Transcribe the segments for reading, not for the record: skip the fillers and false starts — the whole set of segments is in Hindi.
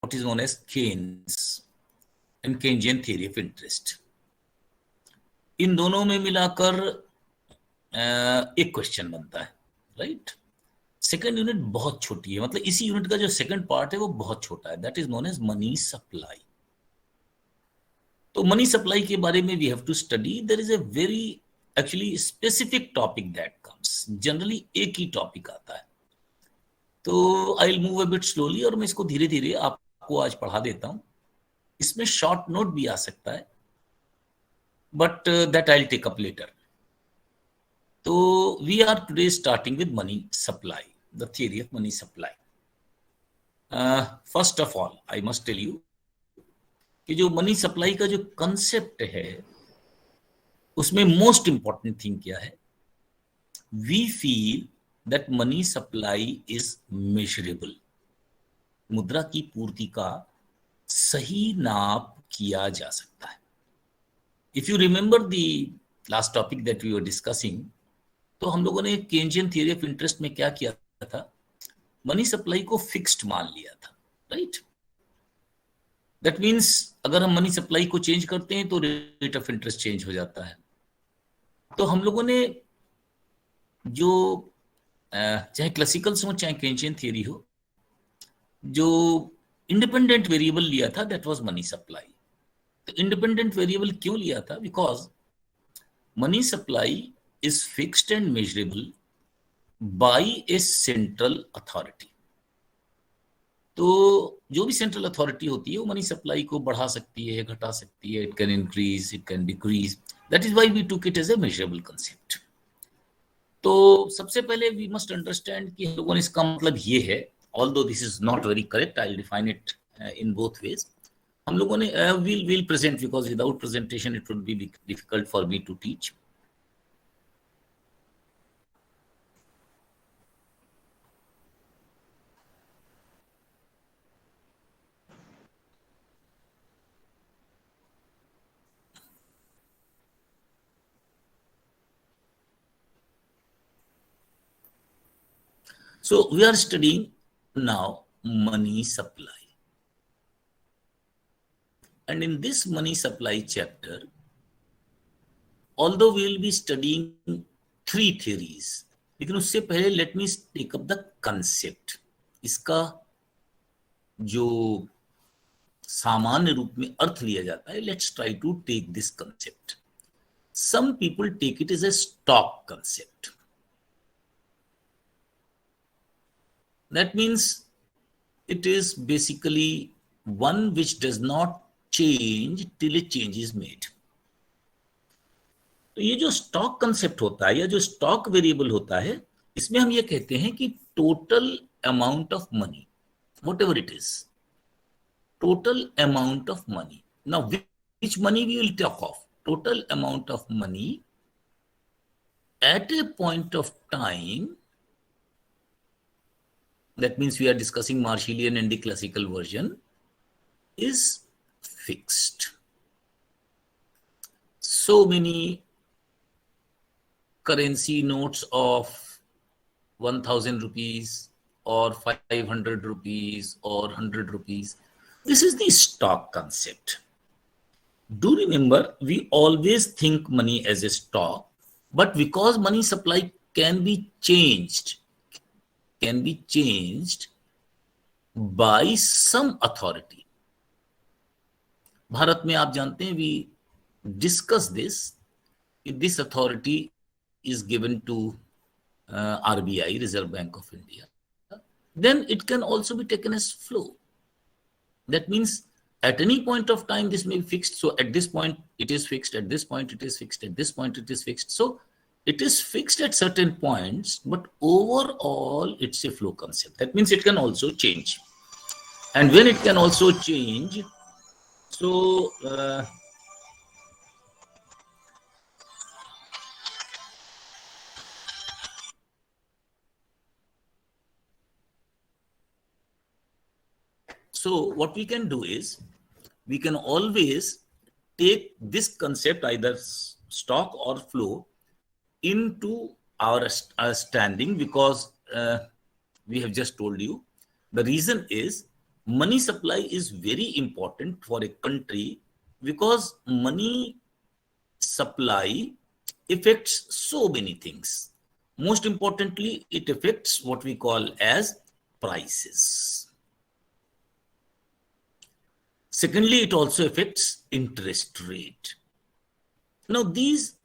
what is known as Keynes and Keynesian theory of interest. इन दोनों में मिलाकर एक क्वेश्चन बनता है, राइट। सेकंड यूनिट बहुत छोटी है, मतलब इसी यूनिट का जो सेकंड पार्ट है वो बहुत छोटा है, that is known as money supply. तो मनी सप्लाई के बारे में we have to study. There is a very actually specific topic that comes, generally एक ही टॉपिक आता है, तो I will move a bit slowly और मैं इसको धीरे धीरे आपको आज पढ़ा देता हूं। इसमें शॉर्ट नोट भी आ सकता है, but that I will take up later. तो we are today starting with money supply, the theory of money supply. First of all I must tell you कि जो मनी सप्लाई का जो कंसेप्ट है उसमें मोस्ट इंपॉर्टेंट थिंग क्या है, we feel that money supply is measurable. मुद्रा की पूर्ति का सही नाप किया जा सकता है। If you remember the last topic that we were discussing, तो हम लोगों ने केंजियन थियरी ऑफ इंटरेस्ट में क्या किया था, मनी सप्लाई को फिक्स्ड मान लिया था, राइट। दैट मीन्स अगर हम मनी सप्लाई को चेंज करते हैं तो रेट ऑफ इंटरेस्ट चेंज हो जाता है। तो हम लोगों ने जो चाहे क्लासिकल्स हो चाहे केंजियन थियरी हो, जो इंडिपेंडेंट वेरिएबल लिया था दैट वाज मनी सप्लाई। तो इंडिपेंडेंट वेरिएबल क्यों लिया था, because money supply is fixed and measurable by a central authority। तो जो भी सेंट्रल अथॉरिटी होती है वो मनी सप्लाई को बढ़ा सकती है, घटा सकती है, it can increase, it can decrease, that is why we took it as a measurable concept. तो सबसे पहले वी मस्ट अंडरस्टैंड कि हम लोगों ने इसका मतलब ये है, although this is not very correct, I will define it in both ways. हम लोगों ने will present, because without presentation it would be difficult for me to teach. So we are studying now money supply. And in this money supply chapter, although we will be studying three theories, लेकिन उससे पहले let me take up the concept। इसका जो सामान्य रूप में अर्थ लिया जाता है, let's try to take this concept। Some people take it as a stock concept। That means it is basically one which does not change till a change is made। तो ये जो स्टॉक कंसेप्ट होता है या जो स्टॉक वेरिएबल होता है, इसमें हम ये कहते हैं कि total amount of money, whatever it is, total amount of money। Now which money we will talk of? Total amount of money at a point of time, that means we are discussing Marshallian and the classical version, is fixed। So many currency notes of 1000 rupees or 500 rupees or 100 rupees, this is the stock concept। Do remember, we always think money as a stock, but because money supply can be changed by some authority। Bharat में आप जानते हैं, we discuss this, if this authority is given to RBI, Reserve Bank of India, then it can also be taken as flow। That means at any point of time this may be fixed, so at this point it is fixed, at this point it is fixed, at this point it is fixed, so it is fixed at certain points, but overall it's a flow concept। That means it can also change, and when it can also change, so what we can do is we can always take this concept, either stock or flow, into our standing, because we have just told you the reason is money supply is very important for a country because money supply affects so many things. Most importantly, it affects what we call as prices. Secondly, it also affects interest rate. Now these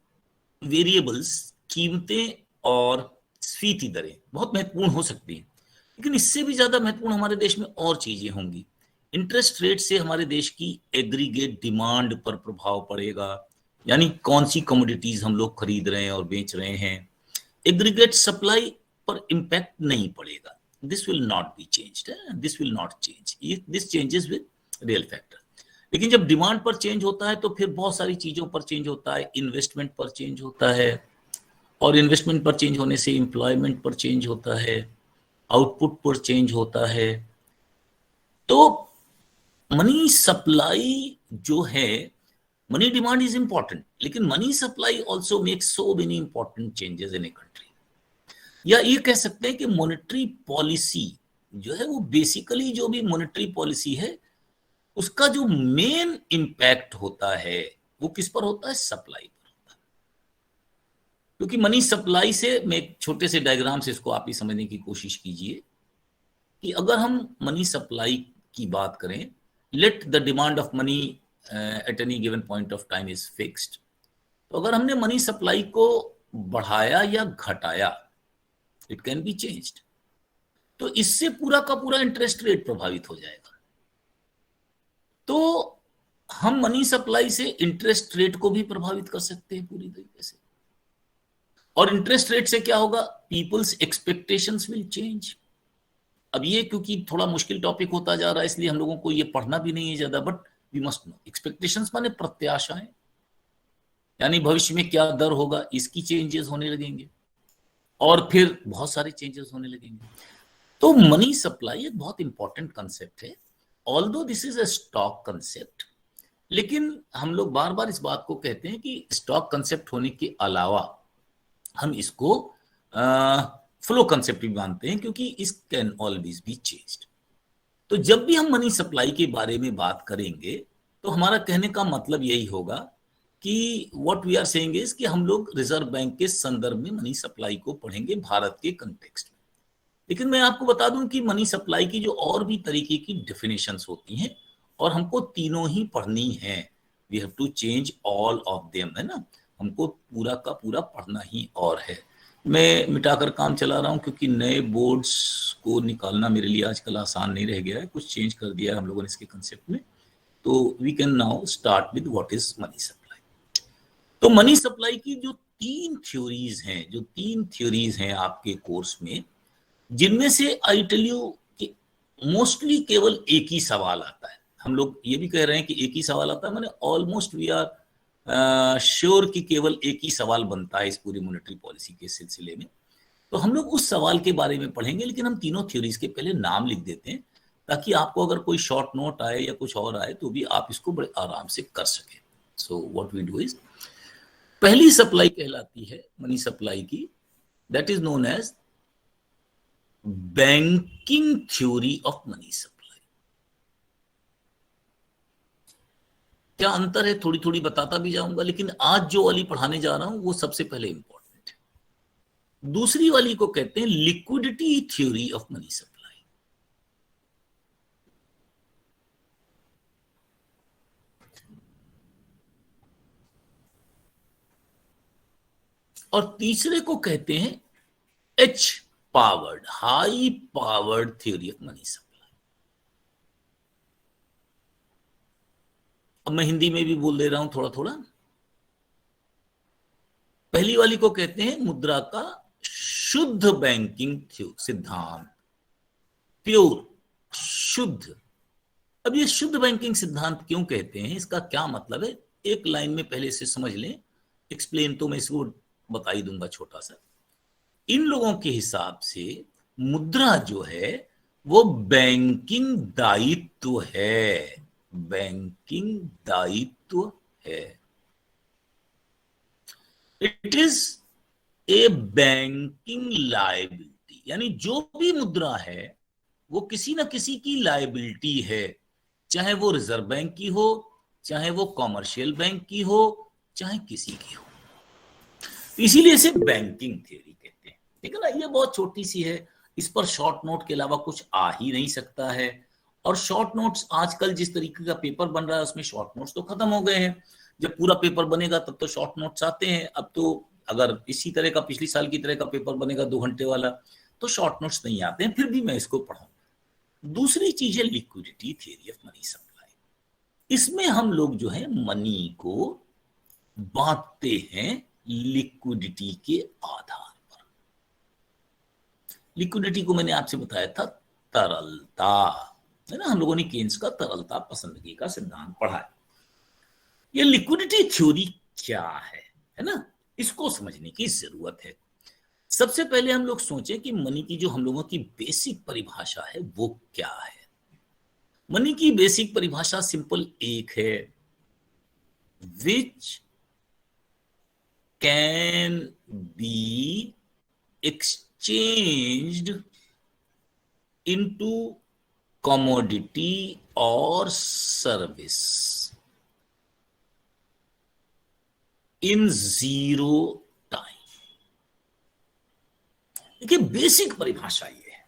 variables, कीमतें और स्फीति दरें बहुत महत्वपूर्ण हो सकती हैं, लेकिन इससे भी ज्यादा महत्वपूर्ण हमारे देश में और चीजें होंगी। इंटरेस्ट रेट से हमारे देश की एग्रीगेट डिमांड पर प्रभाव पड़ेगा, यानी कौन सी कमोडिटीज हम लोग खरीद रहे हैं और बेच रहे हैं। एग्रीगेट सप्लाई पर इंपैक्ट नहीं पड़ेगा, this will not be changed, this will not change, this changes with real factor. लेकिन जब डिमांड पर चेंज होता है तो फिर बहुत सारी चीजों पर चेंज होता है, इन्वेस्टमेंट पर चेंज होता है, और इन्वेस्टमेंट पर चेंज होने से एम्प्लॉयमेंट पर चेंज होता है, आउटपुट पर चेंज होता है। तो मनी सप्लाई जो है, मनी डिमांड इज इंपॉर्टेंट, लेकिन money supply also makes so many important changes in a country. या ये कह सकते हैं कि मॉनेटरी पॉलिसी जो है वो बेसिकली जो भी मॉनेटरी पॉलिसी है उसका जो मेन इंपैक्ट होता है वो किस पर होता है, सप्लाई पर होता है। क्योंकि मनी सप्लाई से, मैं एक छोटे से डायग्राम से इसको आप ही समझने की कोशिश कीजिए कि अगर हम मनी सप्लाई की बात करें, let the demand of money at any given point of time is fixed, तो अगर हमने मनी सप्लाई को बढ़ाया या घटाया, इट कैन बी चेंज्ड, तो इससे पूरा का पूरा इंटरेस्ट रेट प्रभावित हो जाएगा। तो हम मनी सप्लाई से इंटरेस्ट रेट को भी प्रभावित कर सकते हैं पूरी तरीके से। और इंटरेस्ट रेट से क्या होगा, पीपल्स एक्सपेक्टेशंस विल चेंज। अब ये क्योंकि थोड़ा मुश्किल टॉपिक होता जा रहा है इसलिए हम लोगों को ये पढ़ना भी नहीं है ज्यादा, but we must know expectations माने प्रत्याशाएं, यानी भविष्य में क्या दर होगा इसकी चेंजेस होने लगेंगे और फिर बहुत सारे चेंजेस होने लगेंगे। तो मनी सप्लाई एक बहुत इंपॉर्टेंट कंसेप्ट है, although this is a stock concept, लेकिन हम लोग बार बार इस बात को कहते हैं कि स्टॉक कंसेप्ट होने के अलावा हम इसको फ्लो कंसेप्ट भी मानते हैं, क्योंकि इस कैन ऑलवेज बी चेंज्ड। तो जब भी हम मनी सप्लाई के बारे में बात करेंगे तो हमारा कहने का मतलब यही होगा कि what we are saying is कि हम लोग रिजर्व बैंक के संदर्भ में मनी सप्लाई को पढ़ेंगे भारत के कंटेक्स्ट में। लेकिन मैं आपको बता दूं कि मनी सप्लाई की जो और भी तरीके की डेफिनेशंस होती हैं और हमको तीनों ही पढ़नी है, we have to change all of them, है ना, हमको पूरा का पूरा पढ़ना ही और है। मैं मिटाकर काम चला रहा हूं क्योंकि नए बोर्ड्स को निकालना मेरे लिए आजकल आसान नहीं रह गया है, कुछ चेंज कर दिया है हम लोगों ने इसके कंसेप्ट में। तो we can now start with what is money supply. तो मनी सप्लाई की जो तीन थ्योरीज हैं आपके कोर्स में, जिनमें से आई टेल यू कि मोस्टली केवल एक ही सवाल आता है। हम लोग ये भी कह रहे हैं कि एक ही सवाल आता है, माने ऑलमोस्ट वी आर श्योर कि केवल एक ही सवाल बनता है इस पूरी मॉनेटरी पॉलिसी के सिलसिले में। तो हम लोग उस सवाल के बारे में पढ़ेंगे, लेकिन हम तीनों थ्योरीज के पहले नाम लिख देते हैं ताकि आपको अगर कोई शॉर्ट नोट आए या कुछ और आए तो भी आप इसको बड़े आराम से कर सकें। So what we do is, पहली सप्लाई कहलाती है मनी सप्लाई की, that is known as banking theory of money supply. क्या अंतर है थोड़ी थोड़ी बताता भी जाऊंगा, लेकिन आज जो वाली पढ़ाने जा रहा हूं वो सबसे पहले इंपॉर्टेंट है। दूसरी वाली को कहते हैं liquidity theory of money supply. और तीसरे को कहते हैं H powered, high powered theory of money supply. अब मैं हिंदी में भी बोल दे रहा हूं थोड़ा थोड़ा। पहली वाली को कहते हैं मुद्रा का शुद्ध बैंकिंग सिद्धांत, प्योर, शुद्ध। अब ये शुद्ध बैंकिंग सिद्धांत क्यों कहते हैं, इसका क्या मतलब है, एक लाइन में पहले से समझ लें, एक्सप्लेन तो मैं इसको बता ही दूंगा छोटा सा। इन लोगों के हिसाब से मुद्रा जो है वो बैंकिंग दायित्व है, बैंकिंग दायित्व है। It is a banking liability, यानी जो भी मुद्रा है वो किसी ना किसी की लायबिलिटी है, चाहे वो रिजर्व बैंक की हो, चाहे वो कॉमर्शियल बैंक की हो, चाहे किसी की हो। इसीलिए इसे बैंकिंग थ्योरी कहते हैं। ठीक है ना, ये बहुत छोटी सी है, इस पर शॉर्ट नोट के अलावा कुछ आ ही नहीं सकता है। और शॉर्ट नोट्स आजकल जिस तरीके का पेपर बन रहा है उसमें शॉर्ट नोट्स तो खत्म हो गए हैं। जब पूरा पेपर बनेगा तब तो शॉर्ट नोट्स आते हैं। अब तो अगर इसी तरह का पिछली साल की तरह का पेपर बनेगा 2 घंटे वाला, तो शॉर्ट नोट्स नहीं आते हैं, फिर भी मैं इसको पढ़ाऊँ। दूसरी चीज है liquidity theory of money supply. इसमें हम लोग जो है मनी को बांटते हैं लिक्विडिटी के आधार पर। लिक्विडिटी को मैंने आपसे बताया था तरलता, है ना, हम लोगों ने केन्स का तरलता पसंदगी का सिद्धांत पढ़ा है। ये लिक्विडिटी थ्योरी क्या है ना, इसको समझने की जरूरत है। सबसे पहले हम लोग सोचें कि मनी की जो हम लोगों की बेसिक परिभाषा है वो क्या है। मनी की बेसिक परिभाषा सिंपल एक है, which can be exchanged into commodity or service in zero time। देखिए बेसिक परिभाषा ये है,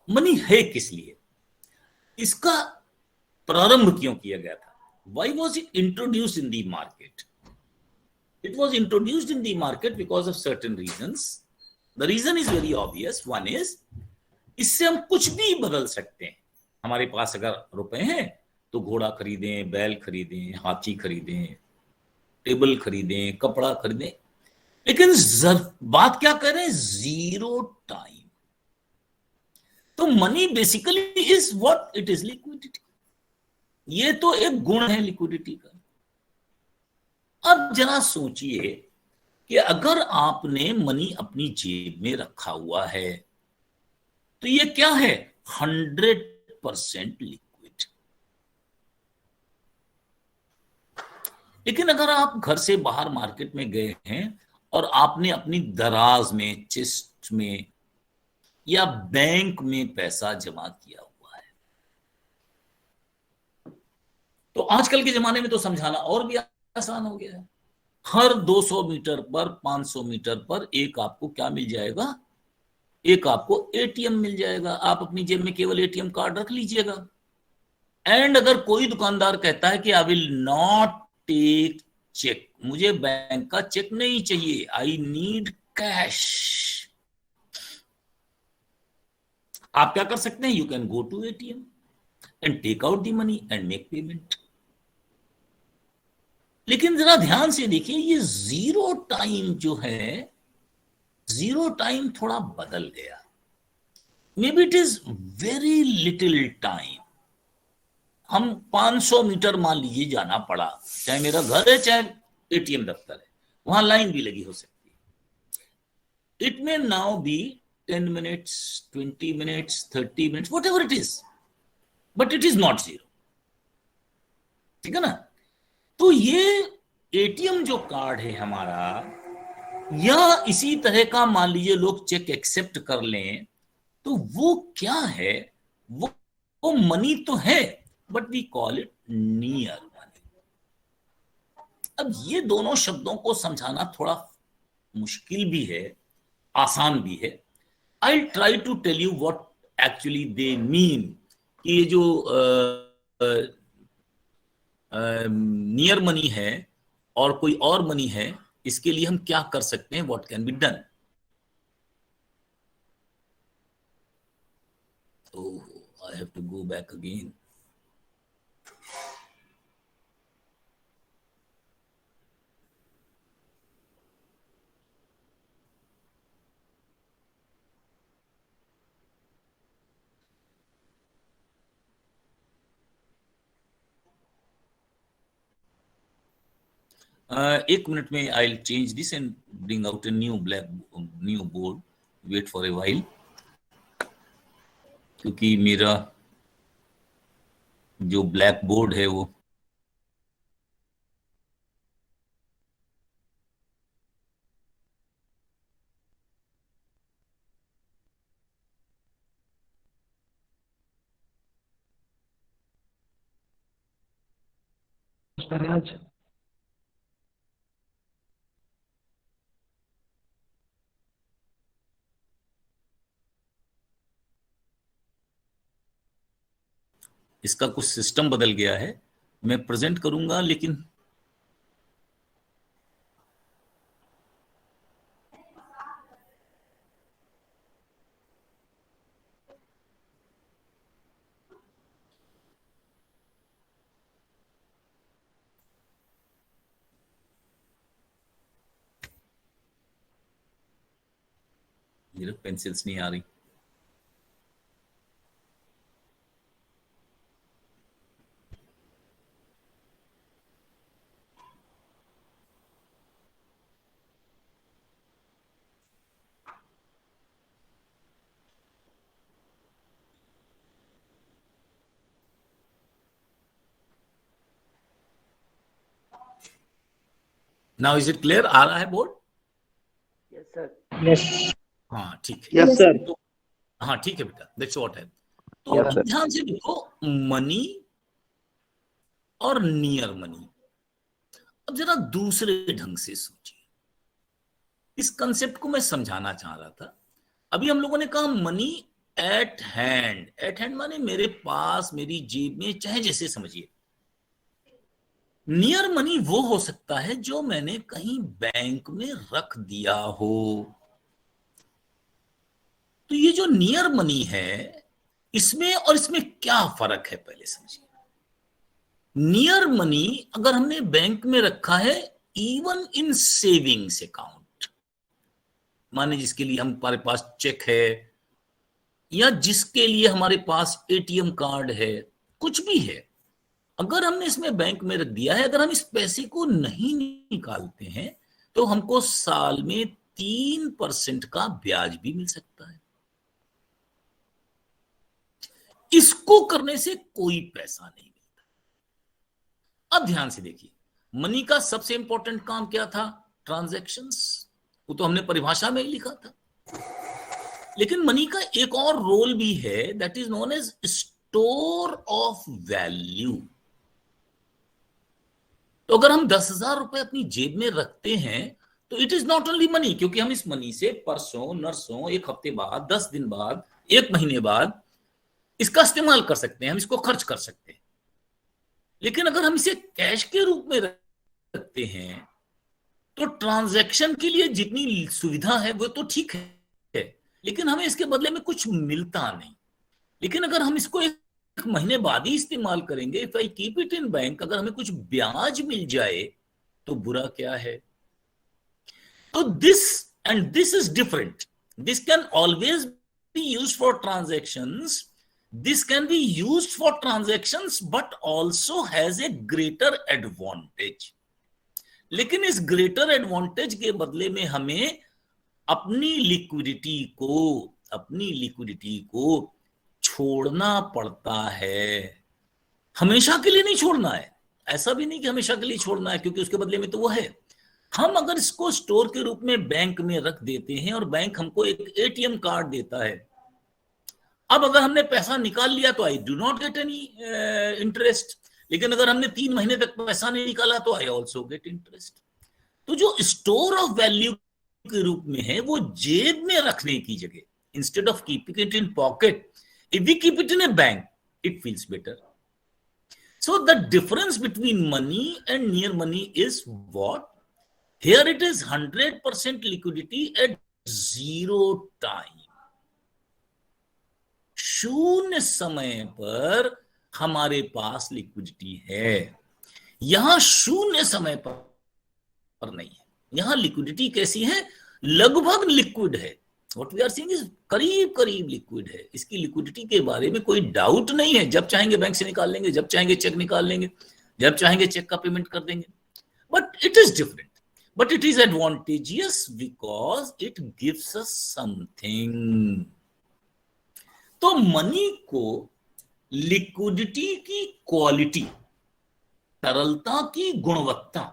मनी है किस लिए, इसका प्रारंभ क्यों किया गया था, why was it introduced in the market? It was introduced in the market because of certain reasons. The reason is very obvious. One is, इससे हम कुछ भी बदल सकते हैं। हमारे पास अगर रुपए हैं तो घोड़ा खरीदें, बैल खरीदें, हाथी खरीदें, टेबल खरीदें, कपड़ा खरीदें। लेकिन बात क्या कर रहे हैं, जीरो टाइम। तो money basically is what it is, liquidity. ये तो एक गुण है लिक्विडिटी का। अब जरा सोचिए कि अगर आपने मनी अपनी जेब में रखा हुआ है तो ये क्या है, 100% लिक्विड। लेकिन अगर आप घर से बाहर मार्केट में गए हैं और आपने अपनी दराज में, चेस्ट में या बैंक में पैसा जमा किया हुआ है, तो आजकल के जमाने में तो समझाना और भी आसान हो गया है। हर 200 मीटर पर, 500 मीटर पर एक आपको क्या मिल जाएगा, एक आपको एटीएम मिल जाएगा। आप अपनी जेब में केवल एटीएम कार्ड रख लीजिएगा। एंड अगर कोई दुकानदार कहता है कि I will not take cheque, मुझे बैंक का चेक नहीं चाहिए, आई नीड कैश, आप क्या कर सकते हैं, you can go to ATM and take out the money and make payment. लेकिन जरा ध्यान से देखिए, ये जीरो टाइम जो है, जीरो टाइम थोड़ा बदल गया। May be it is very little time. हम 500 मीटर मान लीजिए जाना पड़ा, चाहे मेरा घर है चाहे एटीएम दफ्तर है, वहां लाइन भी लगी हो सकती है। It may now be 10 minutes, 20 minutes, 30 minutes, whatever it is, but it is not zero. ठीक है ना। तो ये एटीएम जो कार्ड है हमारा, या इसी तरह का मान लीजिए लोग चेक एक्सेप्ट कर लें, तो वो क्या है, वो मनी तो है, but we call it near money. अब ये दोनों शब्दों को समझाना थोड़ा मुश्किल भी है, आसान भी है। I try to tell you what actually they mean, कि ये जो नियर मनी है और कोई और मनी है, इसके लिए हम क्या कर सकते हैं, what can be done. Oh, I have to go back again. एक मिनट में I will change this and bring out a new board. Wait for a while, क्योंकि मेरा जो ब्लैक बोर्ड है वो करें आज? इसका कुछ सिस्टम बदल गया है, मैं प्रेजेंट करूंगा लेकिन मेरे पेंसिल्स नहीं आ रही। Now is it clear? आ रहा है बोर्ड? Yes sir. यस। हाँ ठीक है। Yes sir. तो हाँ ठीक है बेटा, दैट्स व्हाट है। तो Yes, sir. ध्यान से देखो, मनी और नियर मनी। अब जरा दूसरे ढंग से सोचिए, इस कंसेप्ट को मैं समझाना चाह रहा था। अभी हम लोगों ने कहा money at hand. Eight hand माने मेरे पास, मेरी जेब में, चाहे जैसे समझिए। नियर मनी वो हो सकता है जो मैंने कहीं बैंक में रख दिया हो। तो ये जो नियर मनी है, इसमें और इसमें क्या फर्क है पहले समझिए। नियर मनी अगर हमने बैंक में रखा है, इवन इन सेविंग्स अकाउंट, माने जिसके लिए हमारे पास चेक है या जिसके लिए हमारे पास एटीएम कार्ड है, कुछ भी है, अगर हमने इसमें बैंक में रख दिया है, अगर हम इस पैसे को नहीं निकालते हैं तो हमको साल में 3% का ब्याज भी मिल सकता है। इसको करने से कोई पैसा नहीं मिलता। अब ध्यान से देखिए, मनी का सबसे इंपॉर्टेंट काम क्या था? ट्रांजैक्शंस। वो तो हमने परिभाषा में ही लिखा था। लेकिन मनी का एक और रोल भी है, that is known as store of value. तो अगर हम 10,000 रुपए अपनी जेब में रखते हैं तो it is not only money, क्योंकि हम इस मनी से परसों, नरसों, एक हफ्ते बाद, 10 दिन बाद, एक महीने बाद इसका इस्तेमाल कर सकते हैं, हम इसको खर्च कर सकते हैं। लेकिन अगर हम इसे कैश के रूप में रखते हैं तो ट्रांजैक्शन के लिए जितनी सुविधा है वो तो ठीक है, लेकिन हमें इसके बदले में कुछ मिलता नहीं। लेकिन अगर हम इसको एक महीने बाद ही इस्तेमाल करेंगे, if I keep it in bank, अगर हमें कुछ ब्याज मिल जाए तो बुरा क्या है? तो this is different. This can always be used for transactions, this can be used for transactions but also has a greater advantage। लेकिन इस ग्रेटर एडवांटेज के बदले में हमें अपनी लिक्विडिटी को छोड़ना पड़ता है। हमेशा के लिए नहीं छोड़ना है, ऐसा भी नहीं कि हमेशा के लिए छोड़ना है, क्योंकि उसके बदले में तो वो है। हम अगर इसको स्टोर के रूप में बैंक में रख देते हैं और बैंक हमको एक एटीएम कार्ड देता है, अब अगर हमने पैसा निकाल लिया तो I do not get any interest, लेकिन अगर हमने 3 महीने तक पैसा नहीं निकाला तो आई ऑल्सो गेट इंटरेस्ट। तो जो स्टोर ऑफ वैल्यू के रूप में है, वो जेब में रखने की जगह, instead of keeping it in pocket, if we keep it in a bank, it feels better. So the difference between money and near money is what? Here it is 100% liquidity at zero time. शून्य समय पर हमारे पास लिक्विडिटी है। यहां शून्य समय पर नहीं है। यहां लिक्विडिटी कैसी है? लगभग लिक्विड है। What we are seeing is करीब करीब लिक्विड है। इसकी लिक्विडिटी के बारे में कोई डाउट नहीं है। जब चाहेंगे बैंक से निकाल लेंगे, जब चाहेंगे चेक निकाल लेंगे, जब चाहेंगे चेक का पेमेंट कर देंगे। But it is different, but it is advantageous because it gives us something. तो मनी को लिक्विडिटी की क्वालिटी, तरलता की गुणवत्ता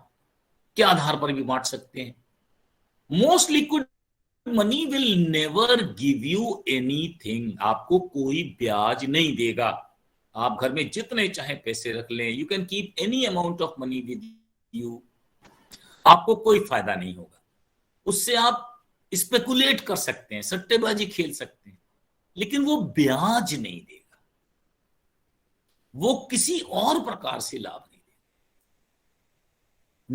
के आधार पर भी बांट सकते हैं। Most liquid money will never give you anything. आपको कोई ब्याज नहीं देगा। आप घर में जितने चाहे पैसे रख लें, you can keep any amount of money with you, आपको कोई फायदा नहीं होगा। उससे आप स्पेकुलेट कर सकते हैं, सट्टेबाजी खेल सकते हैं, लेकिन वो ब्याज नहीं देगा, वो किसी और प्रकार से लाभ नहीं देगा।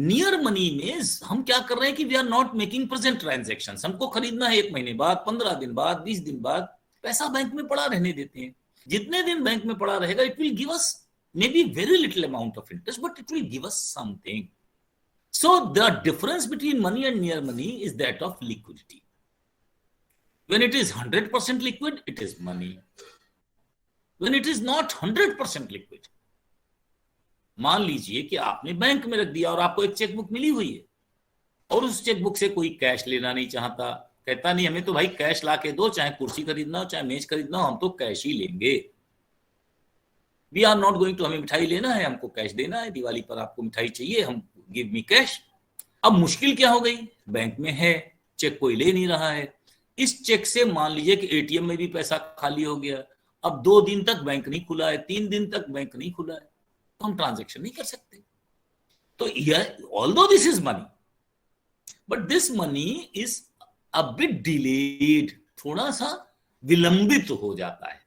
नियर मनी में हम क्या कर रहे हैं कि we are not making present transaction. हमको खरीदना है 1 महीने बाद, 15 दिन बाद, 20 दिन बाद, पैसा बैंक में पड़ा रहने देते हैं। जितने दिन बैंक में पड़ा रहेगा, it will give us may be very little amount of interest, but it will give us something. So the difference between money and near money is that of liquidity. When it is 100% liquid, it is money. When it is not 100% liquid, मान लीजिए कि आपने बैंक में रख दिया और आपको एक चेकबुक मिली हुई है, और उस चेकबुक से कोई कैश लेना नहीं चाहता, कहता नहीं हमें तो भाई कैश ला के दो, चाहे कुर्सी खरीदना हो चाहे मेज खरीदना हो, हम तो कैश ही लेंगे। We are not going to, हमें मिठाई लेना है, हमको कैश देना है, दिवाली पर आपको मिठाई चाहिए, हम गिव मी कैश। अब मुश्किल क्या हो गई, बैंक में है, चेक कोई ले नहीं रहा है। इस चेक से मान लीजिए कि एटीएम में भी पैसा खाली हो गया, अब 2 दिन तक बैंक नहीं खुला है, 3 दिन तक बैंक नहीं खुला है, तो हम ट्रांजैक्शन नहीं कर सकते। तो although this is money, but this money is a bit delayed, थोड़ा सा विलंबित हो जाता है।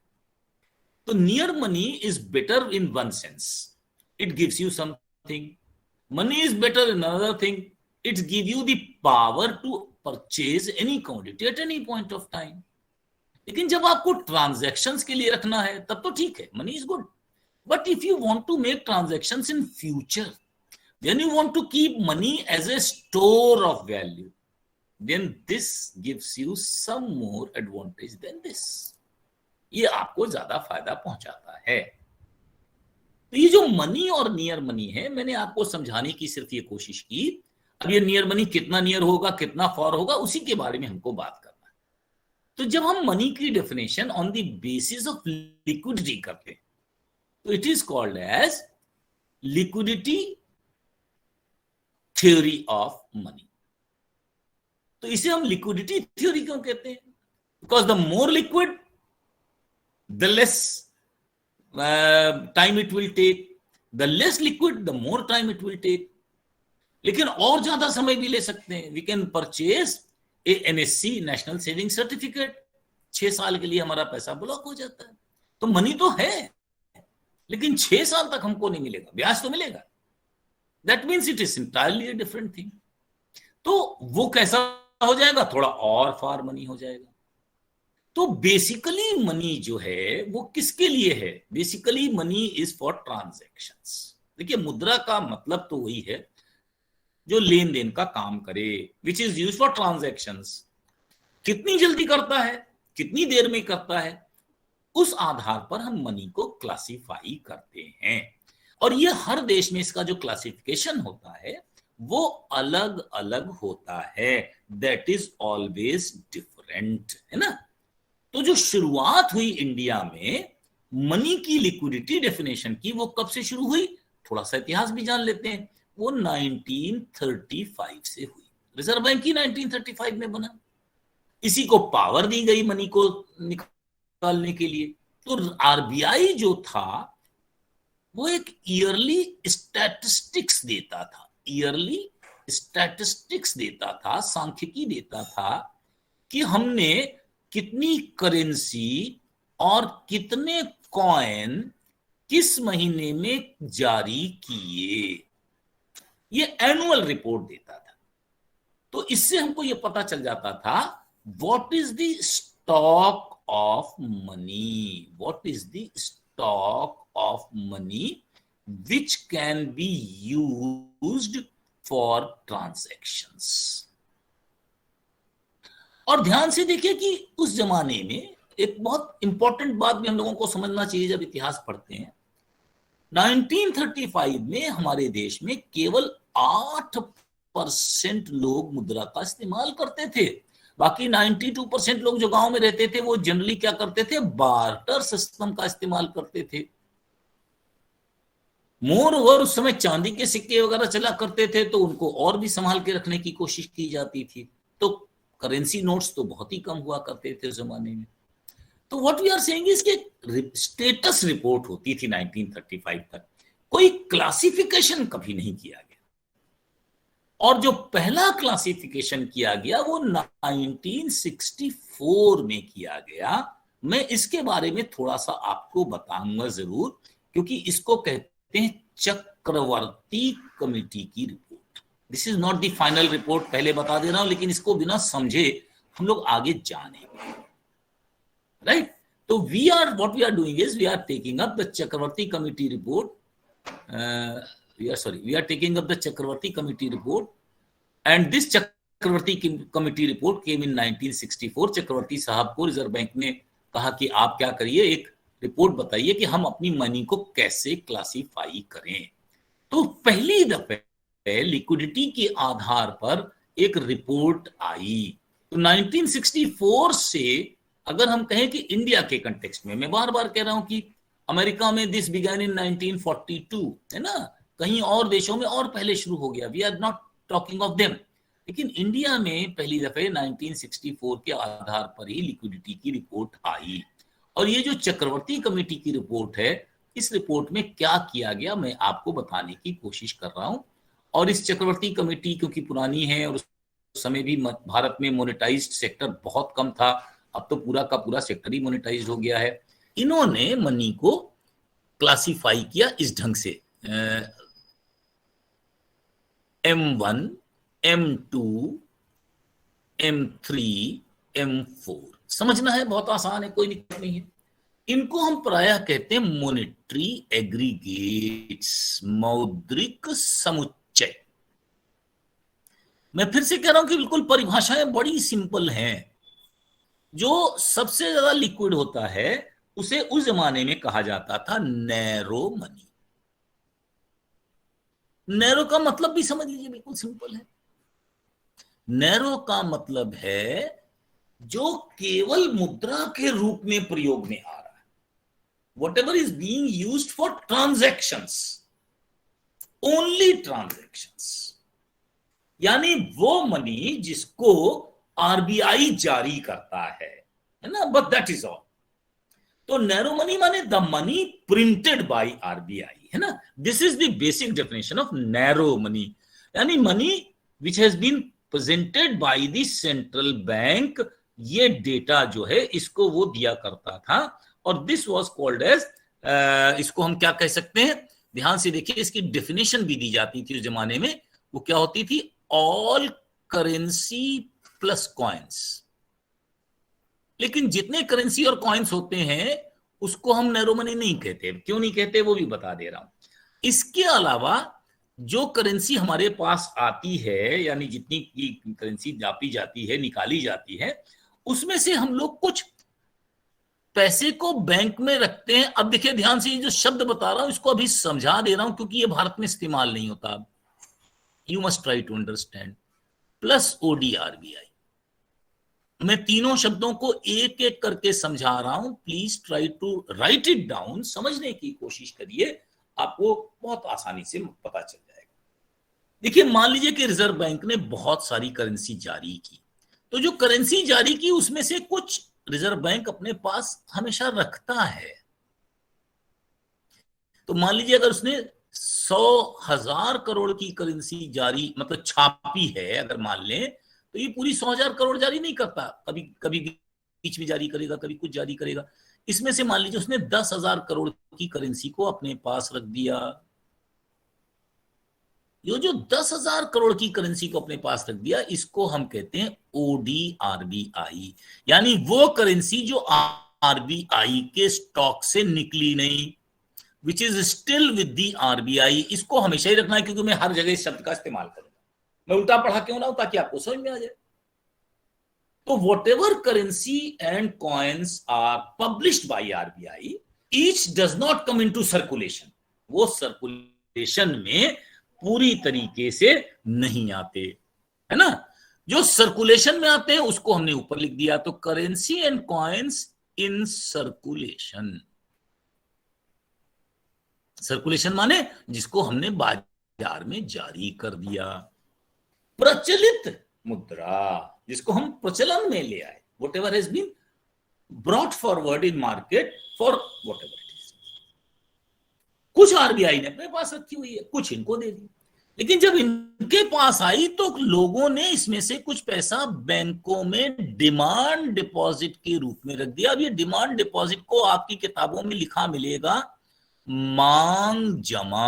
तो near money is better in one sense, it gives you something. Money is better in another thing, it give you the power to purchase any commodity at any point of time. लेकिन जब आपको ट्रांजैक्शंस के लिए रखना है तब तो ठीक है, money is good. But if you want to make transactions in future, when you want to keep money as a store of value, then this gives you some more advantage than this. ये आपको ज्यादा फायदा पहुंचाता है। तो ये जो मनी और नियर मनी है, मैंने आपको समझाने की सिर्फ ये कोशिश की। अब ये नियर मनी कितना नियर होगा, कितना फॉर होगा, उसी के बारे में हमको बात करना है। तो जब हम मनी की definition on the basis of liquidity करते हैं, तो it is called as liquidity theory of money. तो इसे हम लिक्विडिटी थ्योरी क्यों कहते हैं? Because the more liquid the less time it will take, the less liquid the more time it will take. लेकिन और ज्यादा समय भी ले सकते हैं। We can purchase a NSC, national saving certificate, 6 साल के लिए हमारा पैसा ब्लॉक हो जाता है। तो मनी तो है, लेकिन 6 साल तक हमको नहीं मिलेगा, ब्याज तो मिलेगा। That means it is entirely a different thing. तो वो कैसा हो जाएगा, थोड़ा और फार मनी हो जाएगा। तो बेसिकली मनी जो है वो किसके लिए है? Basically money is for transactions. देखिए, मुद्रा का मतलब तो वही है जो लेन देन का काम करे, which is use for transactions. कितनी जल्दी करता है, कितनी देर में करता है, उस आधार पर हम मनी को क्लासिफाई करते हैं। और ये हर देश में इसका जो क्लासिफिकेशन होता है वो अलग अलग होता है। दैट इज ऑलवेज डिफरेंट, है ना। तो जो शुरुआत हुई इंडिया में मनी की लिक्विडिटी डेफिनेशन की, वो कब से शुरू हुई? थोड़ा सा इतिहास भी जान लेते हैं। वो 1935 से हुई। रिजर्व बैंक ही 1935 में बना। इसी को पावर दी गई मनी को निकालने के लिए। तो आरबीआई जो था वो एक ईयरली स्टैटिस्टिक्स देता था, ईयरली स्टैटिस्टिक्स देता था, सांख्यिकी देता था कि हमने कितनी करेंसी और कितने कॉइन किस महीने में जारी किए। ये एनुअल रिपोर्ट देता था। तो इससे हमको ये पता चल जाता था what is the stock of money, what is the stock of money which can be used for transactions. और ध्यान से देखिए कि उस जमाने में एक बहुत इंपॉर्टेंट बात भी हम लोगों को समझना चाहिए जब इतिहास पढ़ते हैं। 1935 में हमारे देश में केवल 8% लोग मुद्रा का इस्तेमाल करते थे। बाकी 92% लोग जो गांव में रहते थे वो जनरली क्या करते थे, बार्टर सिस्टम का इस्तेमाल करते थे। मोर ओवर उस समय चांदी के सिक्के वगैरह चला करते थे, तो उनको और भी संभाल के रखने की कोशिश की जाती थी। तो करेंसी नोट्स तो बहुत ही कम हुआ करते थे उस जमाने में। तो what we are saying is कि स्टेटस रिपोर्ट होती थी 1935 तक, कोई क्लासिफिकेशन कभी नहीं किया गया। और जो पहला क्लासिफिकेशन किया गया वो 1964 में किया गया। मैं इसके बारे में थोड़ा सा आपको बताऊंगा जरूर, क्योंकि इसको कहते हैं चक्रवर्ती कमेटी की report. This is not the final report, पहले बता दे रहा हूं, लेकिन इसको बिना समझे हम लोग आगे जानेंगे, राइट। तो we are what we are doing is we are taking up the Chakravarty committee report, we are taking up the Chakravarti committee report, and this Chakravarti committee report came in 1964। चक्रवर्ती साहब को रिजर्व बैंक ने कहा कि आप क्या करिए, एक रिपोर्ट बताइए कि हम अपनी मनी को कैसे क्लासिफाई करें। तो पहली दफे लिक्विडिटी के आधार पर एक रिपोर्ट आई। तो 1964 से अगर हम कहें कि इंडिया के कंटेक्स्ट में, मैं बार बार कह रहा हूं कि अमेरिका में दिस बिगैन इन 1942, है ना, कहीं और देशों में और पहले शुरू हो गया, we are not talking of them, लेकिन इंडिया में पहली दफे 1964 के आधार पर ही लिक्विडिटी की रिपोर्ट आई। और ये जो चक्रवर्ती कमेटी की रिपोर्ट है, इस रिपोर्ट में क्या किया गया मैं आपको बताने की कोशिश कर रहा हूं। और इस चक्रवर्ती कमेटी क्योंकि पुरानी है और उस समय भी भारत में मोनेटाइज्ड सेक्टर बहुत कम था, अब तो पूरा का पूरा सेक्टर ही मोनेटाइज्ड हो गया है। इन्होंने मनी को क्लासिफाई किया इस ढंग से, M1, M2, M3, M4। समझना है, बहुत आसान है, कोई दिक्कत नहीं है। इनको हम प्रायः कहते हैं मॉनेटरी एग्रीगेट्स, मौद्रिक समुच्चय। मैं फिर से कह रहा हूं कि बिल्कुल परिभाषाएं बड़ी सिंपल हैं। जो सबसे ज्यादा लिक्विड होता है उसे उस जमाने में कहा जाता था नैरो मनी। नैरो का मतलब भी समझ लीजिए, बिल्कुल सिंपल है। नैरो का मतलब है जो केवल मुद्रा के रूप में प्रयोग में आ रहा है, whatever is being used for transactions, only transactions, यानी वो मनी जिसको आरबीआई जारी करता है ना, बट दैट इज ऑल। तो नैरो मनी माने the money printed by RBI, है ना। This is the basic definition of narrow money, यानी money which has been presented by the central bank. ये डेटा जो है इसको वो दिया करता था, और दिस वाज कॉल्ड एज, इसको हम क्या कह सकते हैं, ध्यान से देखिए, इसकी डेफिनेशन भी दी जाती थी उस जमाने में। वो क्या होती थी, ऑल करेंसी प्लस कॉइन्स। लेकिन जितने करेंसी और कॉइन्स होते हैं उसको हम नैरो मनी नहीं कहते। क्यों नहीं कहते वो भी बता दे रहा हूं। इसके अलावा जो करेंसी हमारे पास आती है, यानी जितनी की करेंसी जापी जाती है, निकाली जाती है, उसमें से हम लोग कुछ पैसे को बैंक में रखते हैं। अब देखिए ध्यान से, ये जो शब्द बता रहा हूं इसको अभी समझा दे रहा हूं क्योंकि ये भारत में इस्तेमाल नहीं होता। You must try to understand. Plus ODRBI, मैं तीनों शब्दों को एक एक करके समझा रहा हूं, please try to write it down, समझने की कोशिश करिए, आपको बहुत आसानी से पता चल जाएगा। देखिए, मान लीजिए कि रिजर्व बैंक ने बहुत सारी करेंसी जारी की, तो जो करेंसी जारी की उसमें से कुछ रिजर्व बैंक अपने पास हमेशा रखता है। तो मान लीजिए अगर उसने 100,000 करोड़ की करेंसी जारी, मतलब छापी है, अगर मान लें, तो ये पूरी 100,000 करोड़ जारी नहीं करता, कभी कभी बीच में जारी करेगा, कभी कुछ जारी करेगा। इसमें से मान लीजिए उसने 10,000 करोड़ की करेंसी को अपने पास रख दिया। ये जो 10,000 करोड़ की करेंसी को अपने पास रख दिया, इसको हम कहते हैं ओडीआरबीआई, यानी वो करेंसी जो आरबीआई के स्टॉक से निकली नहीं, which is still with the RBI. इसको हमेशा ही रखना है क्योंकि मैं हर जगह इस शब्द का इस्तेमाल करूंगा। मैं उल्टा पढ़ा क्यों ना हूं, ताकि आपको समझ में आ जाए। तो whatever currency and coins are published by RBI, each does not come into circulation। वो सर्कुलेशन में पूरी तरीके से नहीं आते, है ना। जो सर्कुलेशन में आते हैं उसको हमने ऊपर लिख दिया। तो currency and coins in circulation. Circulation माने जिसको हमने बाजार में जारी कर दिया। प्रचलित मुद्रा, जिसको हम प्रचलन में ले आए, whatever has been brought forward in market for whatever it is. कुछ आरबीआई ने अपने पास रखी हुई है, कुछ इनको दे दी, लेकिन जब इनके पास आई तो लोगों ने इसमें से कुछ पैसा बैंकों में डिमांड डिपॉजिट के रूप में रख दिया। अब ये डिमांड डिपॉजिट को आपकी किताबों में लिखा मिलेगा मांग जमा।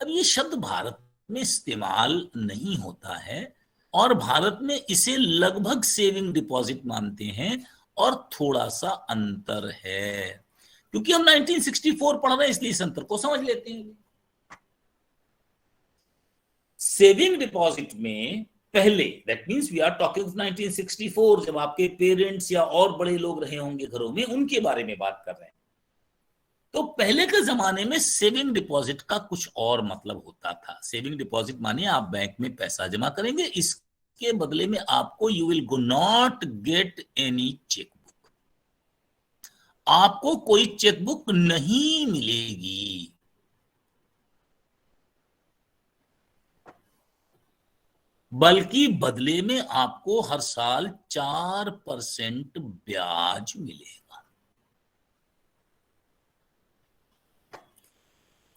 अब ये शब्द भारत में इस्तेमाल नहीं होता है और भारत में इसे लगभग सेविंग डिपॉजिट मानते हैं और थोड़ा सा अंतर है, क्योंकि हम 1964 पढ़ रहे हैं इसलिए इस अंतर को समझ लेते हैं। सेविंग डिपॉजिट में पहले, that means we are talking of 1964, जब आपके पेरेंट्स या और बड़े लोग रहे होंगे घरों में, उनके बारे में बात कर रहे हैं। तो पहले के जमाने में सेविंग डिपॉजिट का कुछ और मतलब होता था। सेविंग डिपॉजिट माने आप बैंक में पैसा जमा करेंगे, इसके बदले में आपको you will not get any cheque, आपको कोई चेकबुक नहीं मिलेगी, बल्कि बदले में आपको हर साल 4% ब्याज मिलेगा।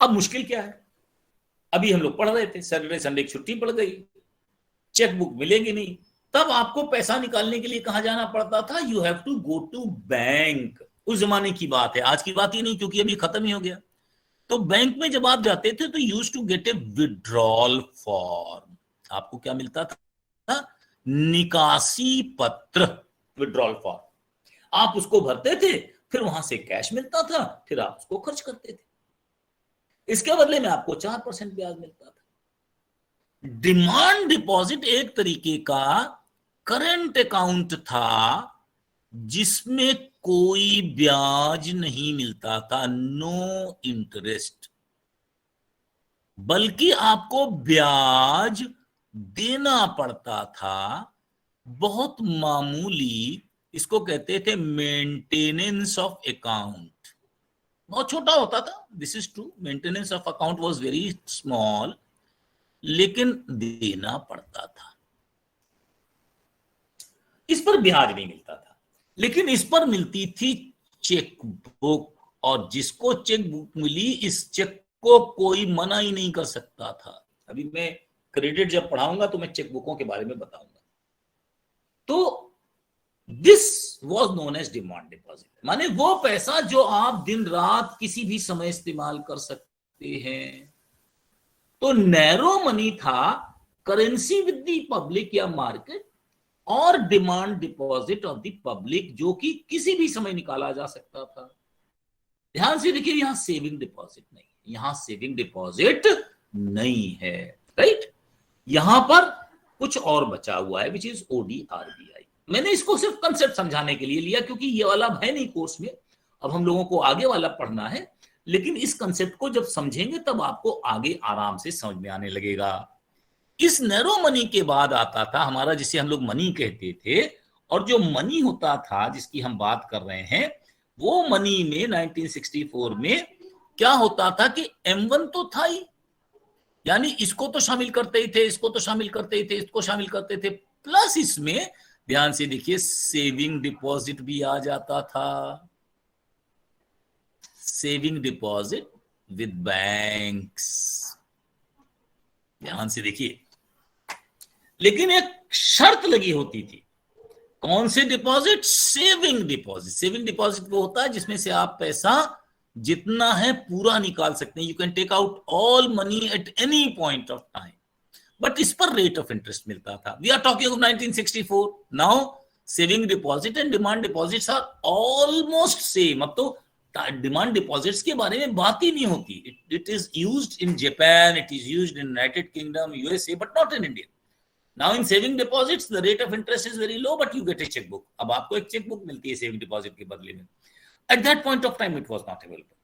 अब मुश्किल क्या है? अभी हम लोग पढ़ रहे थे, सैटरडे संडे की छुट्टी पड़ गई, चेकबुक मिलेगी नहीं, तब आपको पैसा निकालने के लिए कहां जाना पड़ता था? You have to go to bank. उस जमाने की बात है, आज की बात ही नहीं, क्योंकि अभी खत्म ही हो गया। तो बैंक में जब आप जाते थे तो used to get a withdrawal form. आपको क्या मिलता था? निकासी पत्र, विड्रॉल फॉर्म। आप उसको भरते थे, फिर वहां से कैश मिलता था, फिर आप उसको खर्च करते थे। इसके बदले में आपको 4% ब्याज मिलता था। डिमांड डिपॉजिट एक तरीके का करंट अकाउंट था जिसमें कोई ब्याज नहीं मिलता था, नो इंटरेस्ट, बल्कि आपको ब्याज देना पड़ता था, बहुत मामूली। इसको कहते थे मेंटेनेंस ऑफ अकाउंट, बहुत छोटा होता था। This is true, maintenance of account was very small, लेकिन देना पड़ता था। इस पर ब्याज नहीं मिलता था, लेकिन इस पर मिलती थी चेक बुक, और जिसको चेक बुक मिली, इस चेक को कोई मना ही नहीं कर सकता था। अभी मैं क्रेडिट जब पढ़ाऊंगा तो मैं चेक बुकों के बारे में बताऊंगा। तो this was known as demand deposit, माने वो पैसा जो आप दिन रात किसी भी समय इस्तेमाल कर सकते हैं। तो नैरो मनी था, करेंसी विद द पब्लिक या मार्केट, और demand deposit of the public, जो कि किसी भी समय निकाला जा सकता था। ध्यान से देखिए, यहां सेविंग डिपॉजिट नहीं, यहां सेविंग डिपॉजिट नहीं है, राइट। यहां पर कुछ और बचा हुआ है, विच इज ओडीआरबीआई। मैंने इसको सिर्फ कंसेप्ट समझाने के लिए लिया, क्योंकि ये वाला है नहीं कोर्स में, अब हम लोगों को आगे वाला पढ़ना है। लेकिन इस कंसेप्ट को जब समझेंगे तब आपको आगे आराम से समझ में आने लगेगा। इस नैरो मनी के बाद आता था हमारा, जिसे हम लोग मनी कहते थे, और जो मनी होता था जिसकी हम बात कर रहे हैं, वो मनी में 1964 में क्या होता था कि M1 तो था ही, यानी इसको तो शामिल करते ही थे, इसको तो शामिल करते ही थे, इसको शामिल करते थे, प्लस इसमें ध्यान से देखिए सेविंग डिपॉजिट भी आ जाता था, सेविंग डिपॉजिट विद बैंक्स। ध्यान से देखिए, लेकिन एक शर्त लगी होती थी। कौन से deposit? Saving deposit. Saving deposit वो होता है जिसमें से आप पैसा जितना है पूरा निकाल सकते हैं। You can take out all money at any point of time, but इस पर रेट ऑफ इंटरेस्ट मिलता था। We are talking of 1964 now. Saving deposit and demand deposits are almost same. अब तो डिमांड डिपॉजिट्स के बारे में बात ही नहीं होती। It is used in Japan, it is used in United kingdom, USA, but not in India. Now in saving deposits the rate of interest is very low, but you get a checkbook. अब आपको एक चेकबुक मिलती है सेविंग डिपॉजिट के बदले में। At that point of time it was not available.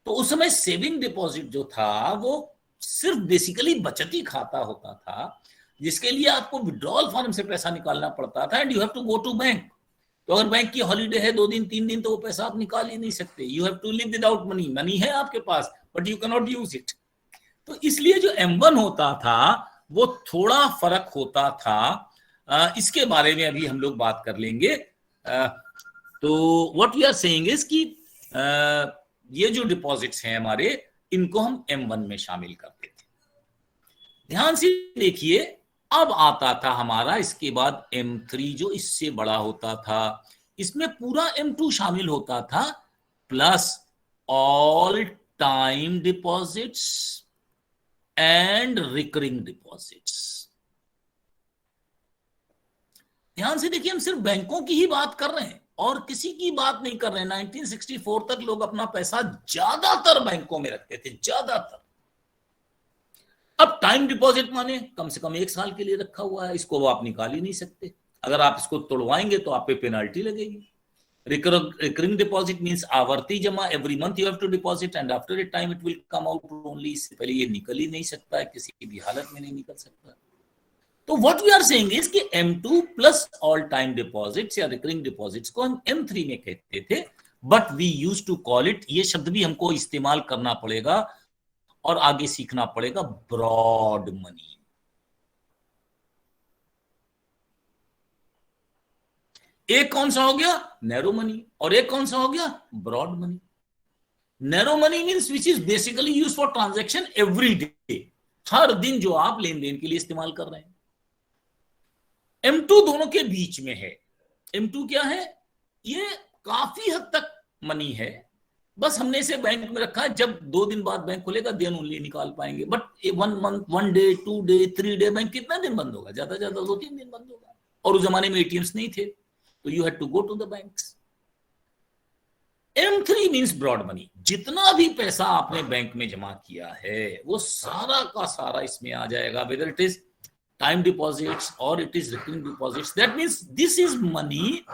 तो उस समय सेविंग डिपॉजिट जो था वो सिर्फ बेसिकली बचती खाता होता था, जिसके लिए आपको विड्रॉल फॉर्म से पैसा निकालना पड़ता था, and you have to go to bank. तो अगर बैंक की हॉलीडे है 2 दिन 3 दिन, तो वो पैसा आप निकाल ही नहीं सकते। You have to live without money. Money है आपके पास, but you can not use it. तो इसलिए जो M1 होता था वो थोड़ा फर्क होता था इसके बारे में अभी हम लोग बात कर लेंगे। तो what we are saying is कि ये जो डिपॉजिट्स हैं हमारे, इनको हम M1 में शामिल करते थे। ध्यान से देखिए, अब आता था हमारा इसके बाद M3 जो इससे बड़ा होता था, इसमें पूरा M2 शामिल होता था, plus all time deposits and recurring deposits. ध्यान से देखिए, हम सिर्फ बैंकों की ही बात कर रहे हैं और किसी की बात नहीं कर रहे हैं। 1964 तक लोग अपना पैसा ज्यादातर बैंकों में रखते थे, ज्यादातर। अब टाइम डिपॉजिट माने कम से कम 1 साल के लिए रखा हुआ है, इसको वो आप निकाल ही नहीं सकते। अगर आप इसको तोड़वाएंगे तो आप पे पेनल्टी लगेगी। रिकरिंग डिपॉजिट मींस आवर्ती जमा, every month you have to deposit and after a time it will come out only. इससे पहले ये निकल ही नहीं सकता है, किसी भी हालत में नहीं निकल सकता। तो what we are saying is कि M2 plus all time deposits या रिकरिंग डिपॉजिट्स को हम M3 में कहते थे, but we used to call it, ये शब्द भी हमको इस्तेमाल करना पड़ेगा और आगे सीखना पड़ेगा, ब्रॉड मनी। एक कौन सा हो गया? नैरो मनी, और एक कौन सा हो गया? Broad money. Narrow money means which is basically used for transaction every day, हर दिन जो आप लेन देन के लिए इस्तेमाल कर रहे हैं। M2 दोनों के बीच में है। M2 क्या है? ये काफी हद तक मनी है, बस हमने इसे बैंक में रखा है, जब 2 दिन बाद बैंक खुलेगा देन ओनली निकाल पाएंगे। But 1 month, 1 day, 2 day, 3 day, bank कितना दिन बंद होगा? ज्यादा ज्यादा 2-3 दिन बंद होगा। और उस जमाने में ATMs नहीं थे, तो you had to go to the banks. M3 means broad money, जितना भी पैसा आपने बैंक में जमा किया है वो सारा का सारा इसमें आ जाएगा, whether it is time deposits or it is recurring deposits. That means this is money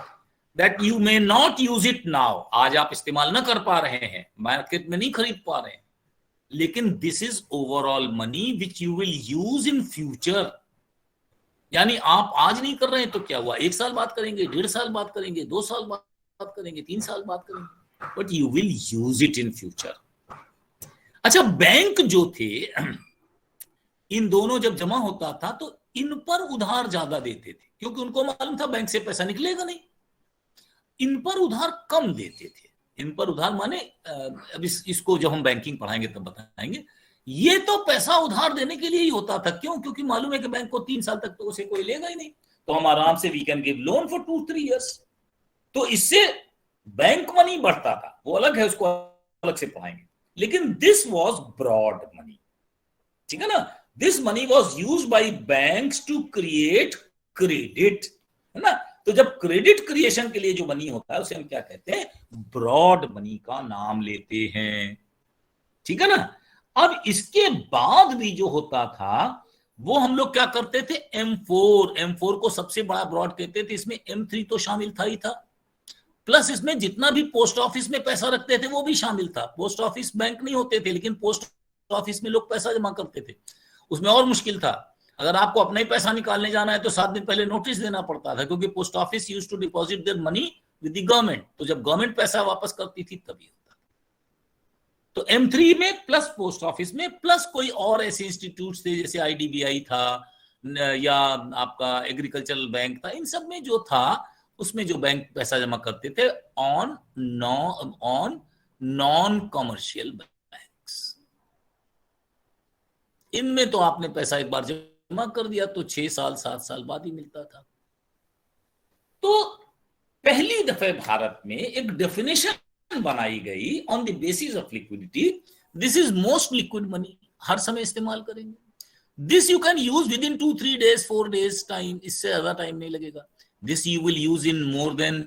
that you may not use it now. आज आप इस्तेमाल ना कर पा रहे हैं, मार्केट में नहीं खरीद पा रहे हैं, लेकिन this is overall money which you will use in future. यानी आप आज नहीं कर रहे हैं तो क्या हुआ, 1 साल बाद करेंगे, 1.5 साल बाद करेंगे, 2 साल बाद करेंगे, 3 साल बाद करेंगे, but you will use it in future. अच्छा, बैंक जो थे इन दोनों जब जमा होता था तो इन पर उधार ज्यादा देते थे, क्योंकि उनको मालूम था बैंक से पैसा निकलेगा नहीं। इन पर उधार कम देते थे। इन पर उधार माने, अब इसको जब हम बैंकिंग पढ़ाएंगे तब बताएंगे, ये तो पैसा उधार देने के लिए ही होता था। क्यों? क्योंकि मालूम है कि बैंक को 3 साल तक तो उसे कोई लेगा ही नहीं, तो हम आराम से we can give loan for 2-3 years। तो इससे बैंक मनी बढ़ता था, वो अलग है, उसको अलग से पढ़ाएंगे। लेकिन दिस वॉज ब्रॉड मनी, ठीक है ना। This money was used by banks to create credit, है ना। तो जब क्रेडिट क्रिएशन के लिए जो मनी होता है उसे हम क्या कहते हैं? ब्रॉड मनी का नाम लेते हैं, ठीक है ना। अब इसके बाद भी जो होता था वो हम लोग क्या करते थे? M4 को सबसे बड़ा ब्रॉड कहते थे। इसमें M3 तो शामिल था ही था, प्लस इसमें जितना भी पोस्ट ऑफिस में पैसा रखते थे वो भी शामिल था। पोस्ट ऑफिस बैंक नहीं होते थे, लेकिन पोस्ट ऑफिस में लोग पैसा जमा करते थे। उसमें और मुश्किल था, अगर आपको अपना ही पैसा निकालने जाना है तो 7 दिन पहले नोटिस देना पड़ता था, क्योंकि post office used to deposit their money with the government. तो जब गवर्नमेंट पैसा वापस करती थी तभी होता। तो M3 में प्लस पोस्ट ऑफिस में प्लस कोई और ऐसे इंस्टीट्यूट थे जैसे IDBI था या आपका एग्रीकल्चरल बैंक था, इन सब में जो था उसमें जो बैंक पैसा जमा करते थे ऑन नॉन कमर्शियल बैंक्स। इनमें तो आपने पैसा एक बार जमा कर दिया तो 6 साल 7 साल बाद ही मिलता था। तो पहली दफे भारत में एक डेफिनेशन बनाई गई on the basis of liquidity, this is most liquid money, हर समय इस्तेमाल करेंगे। This you can use within 2-3 days 4 days time, इससे ज्यादा टाइम नहीं लगेगा। This you will use in more than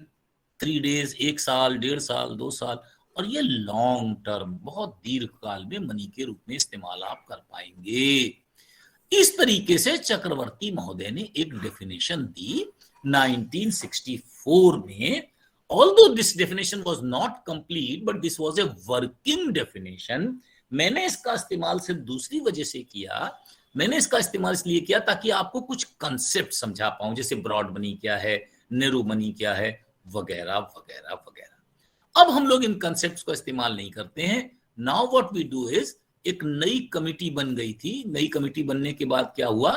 3 days, 1 साल, 1.5 साल, 2 साल, और ये लॉन्ग टर्म, बहुत दीर्घ काल में मनी के रूप में इस्तेमाल आप कर पाएंगे। इस तरीके से चक्रवर्ती महोदय ने एक डेफिनेशन दी 1964 में। Although this definition was not complete, but this was a working definition. मैंने इसका इस्तेमाल सिर्फ दूसरी वजह से किया, मैंने इसका इस्तेमाल इसलिए किया ताकि आपको कुछ कंसेप्ट समझा पाऊं, जैसे ब्रॉड मनी क्या है, नैरो मनी क्या है, वगैरह वगैरह वगैरह। अब हम लोग इन कंसेप्ट्स को इस्तेमाल नहीं करते हैं। Now what we do is, एक नई कमिटी बन गई थी। नई कमिटी बनने के बाद क्या हुआ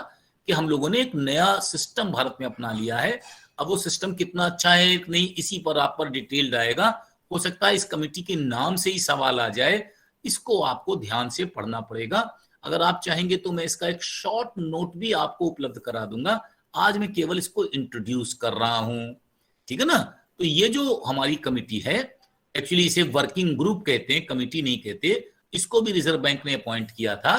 कि हम लोगों ने एक नया सिस्टम भारत में अपना लिया है। अब वो सिस्टम कितना अच्छा है नहीं, इसी पर आप पर डिटेल्ड आएगा। हो सकता है इस कमेटी के नाम से ही सवाल आ जाए, इसको आपको ध्यान से पढ़ना पड़ेगा। अगर आप चाहेंगे तो मैं इसका एक शॉर्ट नोट भी आपको उपलब्ध करा दूंगा, आज मैं केवल इसको इंट्रोड्यूस कर रहा हूं, ठीक है ना। तो ये जो हमारी कमेटी है, एक्चुअली इसे वर्किंग ग्रुप कहते हैं, कमेटी नहीं कहते। इसको भी रिजर्व बैंक ने अपॉइंट किया था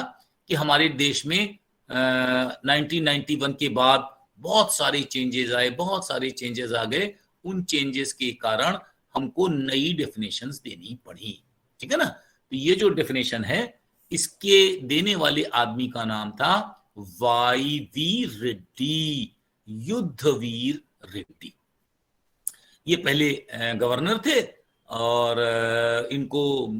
कि हमारे देश में 1991 के बाद बहुत सारे चेंजेस आए, बहुत सारे चेंजेस आ गए। उन चेंजेस के कारण हमको नई डेफिनेशंस देनी पड़ी, ठीक है ना। तो ये जो डेफिनेशन है, इसके देने वाले आदमी का नाम था वाई.वी. रेड्डी, युद्धवीर रेड्डी। ये पहले गवर्नर थे और इनको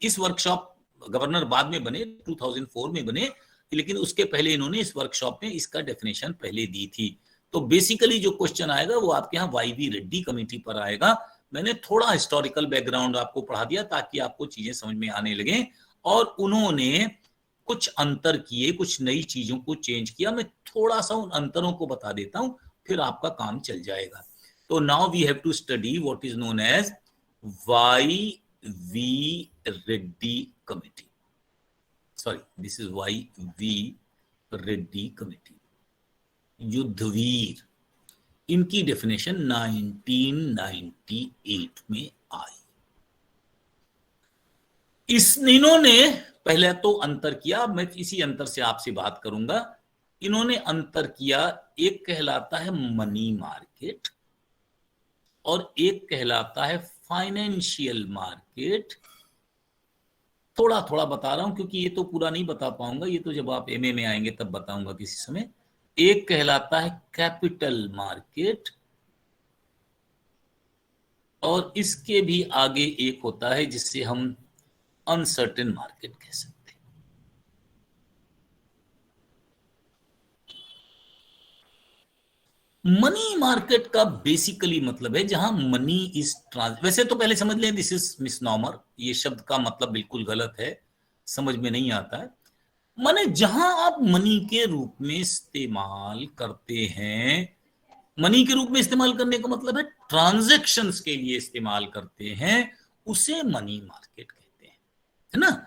इस वर्कशॉप, गवर्नर बाद में बने, 2004 में बने, लेकिन उसके पहले इन्होंने इस वर्कशॉप में इसका डेफिनेशन पहले दी थी। तो बेसिकली जो क्वेश्चन आएगा वो आपके यहाँ वाई.वी. रेड्डी कमेटी पर आएगा। मैंने थोड़ा हिस्टोरिकल बैकग्राउंड आपको पढ़ा दिया ताकि आपको चीजें समझ में आने लगे, और उन्होंने कुछ अंतर किए, कुछ नई चीजों को चेंज किया। मैं थोड़ा सा उन अंतरों को बता देता हूं, फिर आपका काम चल जाएगा। तो now we have to study what is known as Y V. Reddy committee. Sorry, this is Y V. Reddy committee, Yudhvir. इनकी डेफिनेशन 1998 में आई। इन्होंने पहले तो अंतर किया, मैं इसी अंतर से आपसे बात करूंगा। इन्होंने अंतर किया, एक कहलाता है मनी मार्केट और एक कहलाता है फाइनेंशियल मार्केट। थोड़ा थोड़ा बता रहा हूं क्योंकि ये तो पूरा नहीं बता पाऊंगा, ये तो जब आप एमए में आएंगे तब बताऊंगा किसी समय। एक कहलाता है कैपिटल मार्केट और इसके भी आगे एक होता है जिससे हम अनसर्टेन मार्केट कह सकते हैं। मनी मार्केट का बेसिकली मतलब है जहां मनी इज वैसे तो पहले समझ लें दिस इज मिसनॉमर, ये शब्द का मतलब बिल्कुल गलत है, समझ में नहीं आता है। माने जहां आप मनी के रूप में इस्तेमाल करते हैं, मनी के रूप में इस्तेमाल करने का मतलब है ट्रांजैक्शंस के लिए इस्तेमाल करते हैं, उसे मनी मार्केट कहते हैं, है ना।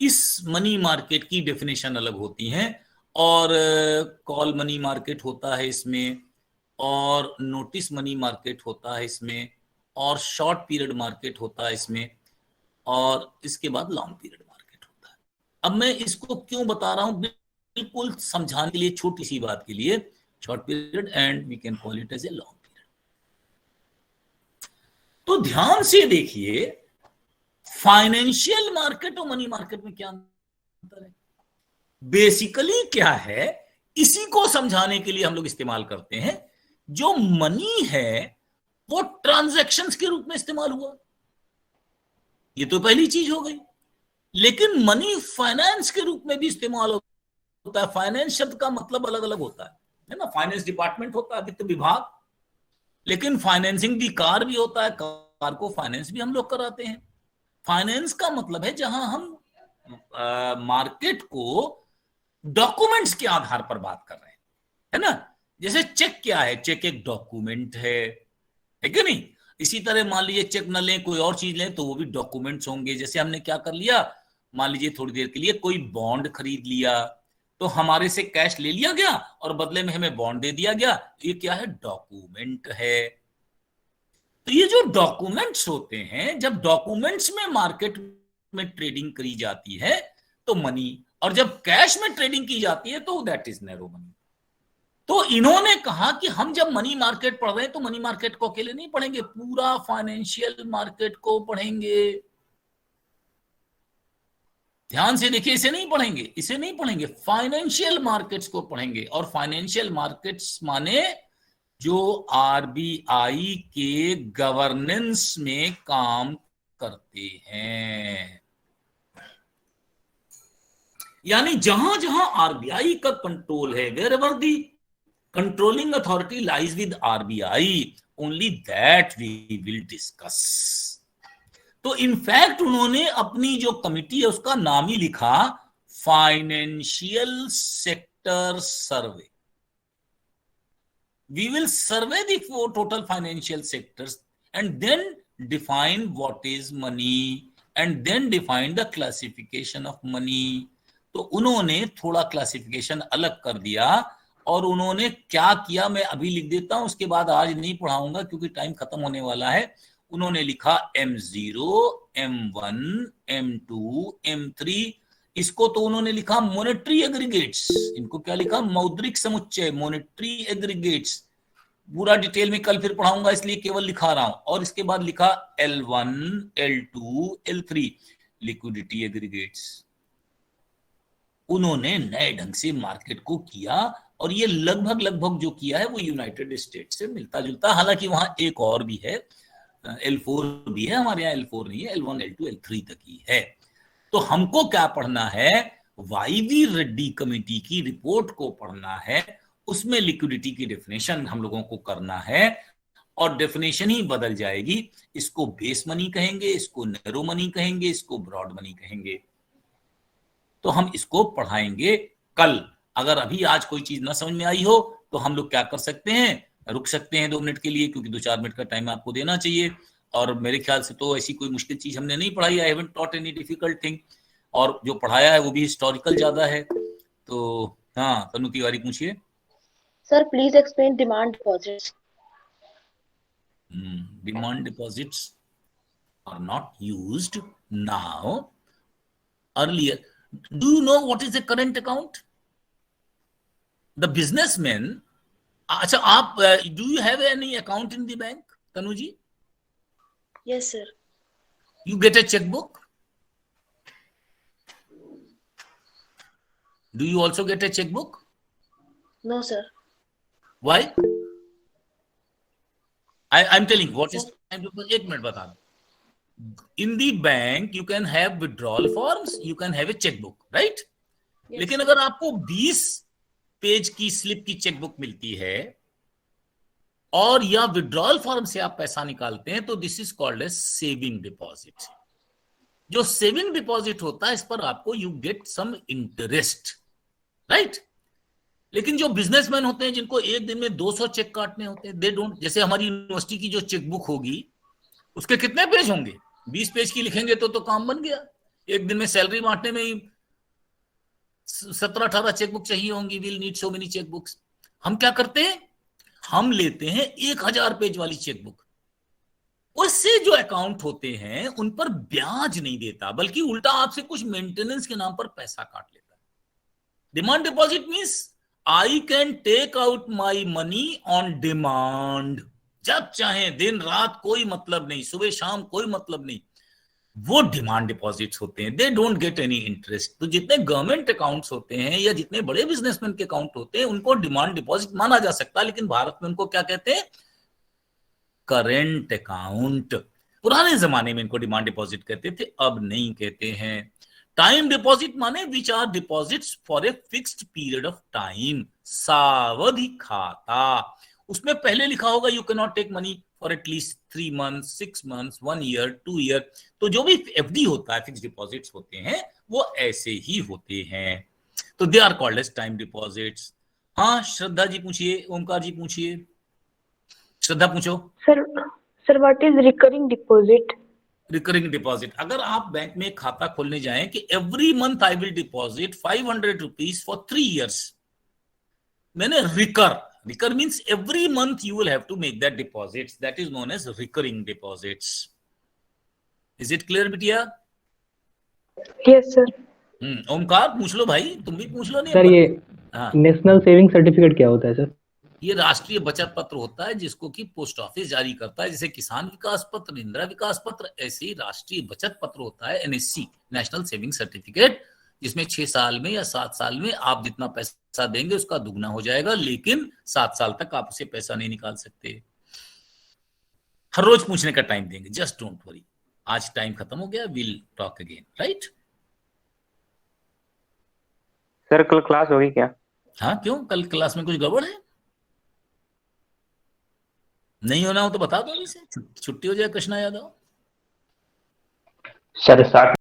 इस मनी मार्केट की डेफिनेशन अलग होती है, और कॉल मनी मार्केट होता है इसमें, और नोटिस मनी मार्केट होता है इसमें, और शॉर्ट पीरियड मार्केट होता है इसमें, और इसके बाद लॉन्ग पीरियड मार्केट होता है। अब मैं इसको क्यों बता रहा हूं, बिल्कुल समझाने के लिए, छोटी सी बात के लिए, short period and we can call it as a long period. तो ध्यान से देखिए, फाइनेंशियल मार्केट और मनी मार्केट में क्या अंतर है। बेसिकली क्या है, इसी को समझाने के लिए हम लोग इस्तेमाल करते हैं। जो मनी है वो ट्रांजैक्शंस के रूप में इस्तेमाल हुआ, ये तो पहली चीज हो गई। लेकिन मनी फाइनेंस के रूप में भी इस्तेमाल होता है। फाइनेंस शब्द का मतलब अलग अलग होता है ना। फाइनेंस डिपार्टमेंट होता है, वित्त विभाग, लेकिन फाइनेंसिंग दी कार भी होता है, कार को फाइनेंस भी हम लोग कराते हैं। फाइनेंस का मतलब है जहां हम मार्केट को डॉक्यूमेंट्स के आधार पर बात कर रहे हैं, है ना। जैसे चेक क्या है, चेक एक डॉक्यूमेंट है कि नहीं। इसी तरह मान लीजिए चेक न लें, कोई और चीज लें तो वो भी डॉक्यूमेंट्स होंगे। जैसे हमने क्या कर लिया, मान लीजिए थोड़ी देर के लिए कोई बॉन्ड खरीद लिया, तो हमारे से कैश ले लिया गया और बदले में हमें बॉन्ड दे दिया गया, ये क्या है, डॉक्यूमेंट है। तो ये जो डॉक्यूमेंट्स होते हैं, जब डॉक्यूमेंट्स में मार्केट में ट्रेडिंग करी जाती है तो मनी, और जब कैश में ट्रेडिंग की जाती है तो दैट इज नैरो मनी। तो इन्होंने कहा कि हम जब मनी मार्केट पढ़ रहे हैं तो मनी मार्केट को अकेले नहीं पढ़ेंगे, पूरा फाइनेंशियल मार्केट को पढ़ेंगे। ध्यान से देखिए, इसे नहीं पढ़ेंगे, इसे नहीं पढ़ेंगे, फाइनेंशियल मार्केट्स को पढ़ेंगे। और फाइनेंशियल मार्केट्स माने जो आरबीआई के गवर्नेंस में काम करते हैं, यानी जहां जहां आरबीआई का कंट्रोल है, wherever the controlling authority lies with RBI, only that we will discuss. तो इनफैक्ट उन्होंने अपनी जो कमिटी है उसका नाम ही लिखा financial sector survey. we will survey the four total financial sectors and then define what is money and then define the classification of money. तो उन्होंने थोड़ा क्लासिफिकेशन अलग कर दिया और उन्होंने क्या किया मैं अभी लिख देता हूं, उसके बाद आज नहीं पढ़ाऊंगा क्योंकि टाइम खत्म होने वाला है। उन्होंने लिखा M0, M1, M2, M3, इसको तो उन्होंने लिखा मॉनेटरी एग्रीगेट्स, इनको क्या लिखा, मौद्रिक समुच्चय, मॉनेटरी एग्रीगेट्स। पूरा डिटेल में कल फिर पढ़ाऊंगा इसलिए केवल लिखा रहा हूं। और इसके बाद लिखा L1, L2, L3 liquidity aggregates. उन्होंने नए ढंग से मार्केट को किया और ये लगभग जो किया है वो यूनाइटेड स्टेट्स से मिलता जुलता, हालांकि वहां एक और भी है, L4 भी है, हमारे यहाँ L4 नहीं है, L1, L2, L3 तक ही है। तो हमको क्या पढ़ना है, वाईवी रेड्डी कमेटी की रिपोर्ट को पढ़ना है, उसमें लिक्विडिटी की डेफिनेशन हम लोगों को करना है और डेफिनेशन ही बदल जाएगी। इसको बेस मनी कहेंगे, इसको नैरो मनी कहेंगे, इसको ब्रॉड मनी कहेंगे। तो हम इसको पढ़ाएंगे कल। अगर अभी आज कोई चीज ना समझ में आई हो तो हम लोग क्या कर सकते हैं, रुक सकते हैं 2 मिनट के लिए, क्योंकि 2-4 मिनट का टाइम आपको देना चाहिए। और मेरे ख्याल से तो ऐसी कोई मुश्किल चीज हमने नहीं पढ़ाई, I haven't taught any difficult thing, और जो पढ़ाया है वो भी हिस्टोरिकल ज्यादा है। तो हाँ, तनु तिवारी पूछिए। Sir please explain demand deposits. Demand deposits are not used now, earlier. Do you know what is a current account? The businessman, अच्छा आप do you have any account in the bank, Tanu ji? Yes sir. You get a checkbook? Do you also get a checkbook? No sir. Why? I'm telling what is time deposit. एक मिनट बता दो। In the bank you can have withdrawal forms, you can have a checkbook, right? Yes. लेकिन अगर आपको 20 पेज की स्लिप की चेकबुक मिलती है और या विड्रॉल फॉर्म से आप पैसा निकालते हैं तो this is called as saving deposit. जो सेविंग डिपॉजिट होता है इस पर आपको you get some interest, right? लेकिन जो बिजनेसमैन होते हैं जिनको एक दिन में 200 चेक काटने होते हैं, दे डोंट, जैसे हमारी यूनिवर्सिटी की जो चेकबुक होगी उसके कितने पेज होंगे, 20 पेज की लिखेंगे तो काम बन गया। एक दिन में सैलरी बांटने में ही 17-18 चेकबुक चाहिए होंगी, will need so many chequebooks. हम क्या करते हैं, हम लेते हैं 1000 पेज वाली चेकबुक, उससे जो अकाउंट होते हैं उन पर ब्याज नहीं देता, बल्कि उल्टा आपसे कुछ मेंटेनेंस के नाम पर पैसा काट लेता है। Demand deposit means I can take out my money on demand, जब चाहे, दिन रात कोई मतलब नहीं, सुबह शाम कोई मतलब नहीं, वो डिमांड डिपॉजिट्स होते हैं। They don't get any interest. तो जितने गवर्नमेंट अकाउंट्स होते हैं या जितने बड़े बिजनेसमैन के अकाउंट होते हैं उनको डिमांड डिपॉजिट माना जा सकता है, लेकिन भारत में उनको क्या कहते हैं, करेंट अकाउंट। पुराने जमाने में इनको डिमांड डिपॉजिट कहते थे, अब नहीं कहते हैं। टाइम डिपॉजिट माने which are deposits for a fixed period of time, सावधि खाता। उसमें पहले लिखा होगा you can not take money for at least 3 months, 6 months, 1 year, 2 year। तो जो भी एफडी होता है, फिक्स डिपॉजिट्स होते हैं, वो ऐसे ही होते हैं, तो they are called as time deposits. हाँ, श्रद्धा जी पूछिए, ओमकार जी पूछिए, श्रद्धा पूछो। Sir what is recurring deposit? Recurring deposit, अगर आप बैंक में खाता खोलने जाएं कि every month I will deposit 500 rupees for 3 years, मैंने Recur means every month you will have to make that deposits. That is known as recurring deposits. Is it clear, बिटिया? Yes sir. ओमकार पूछ लो भाई, तुम भी पूछ लो। नहीं सर, ये नेशनल सेविंग सर्टिफिकेट क्या होता है सर? ये राष्ट्रीय बचत पत्र होता है जिसको कि पोस्ट ऑफिस जारी करता है। जैसे किसान विकास पत्र, इंदिरा विकास पत्र, ऐसे ही राष्ट्रीय बचत पत्र होता है NSC, नेशनल सेविंग सर्टिफिकेट, जिसमें 6 साल में या 7 साल में आप जितना पैसा देंगे उसका दुगना हो जाएगा, लेकिन 7 साल तक आप उसे पैसा नहीं निकाल सकते। हर रोज पूछने का टाइम देंगे, जस्ट डोंट वरी। आज टाइम खत्म हो गया, will talk again, right? Sir कल क्लास होगी क्या? हाँ, क्यों, कल क्लास में कुछ गड़बड़ है? नहीं होना हो तो बता दो, छुट्टी हो जाए कृष्णा यादव। सर 60